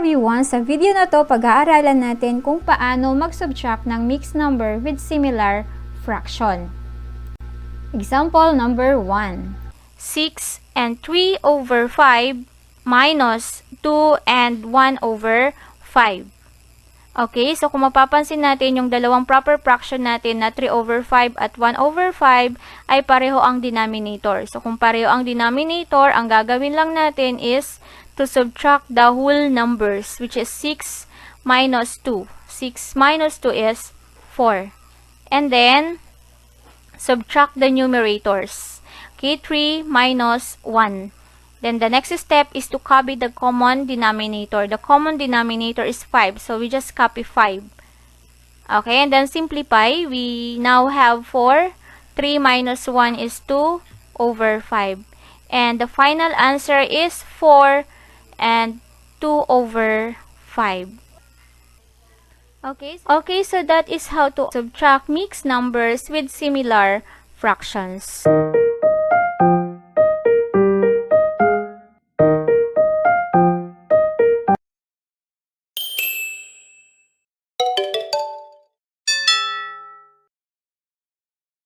everyone! Sa video na to, pag-aaralan natin kung paano mag-subtract ng mixed number with similar fraction. Example number 1. 6 and 3 over 5 minus 2 and 1 over 5. Okay, so kung mapapansin natin, yung dalawang proper fraction natin na 3 over 5 at 1 over 5 ay pareho ang denominator. So kung pareho ang denominator, ang gagawin lang natin is to subtract the whole numbers, which is 6 minus 2. 6 minus 2 is 4. And then, subtract the numerators. Okay, 3 minus 1. Then the next step is to copy the common denominator. The common denominator is 5, so we just copy 5. Okay, and then simplify. We now have 4. 3 minus 1 is 2 over 5. And the final answer is 4 and 2 over 5. Okay, so that is how to subtract mixed numbers with similar fractions.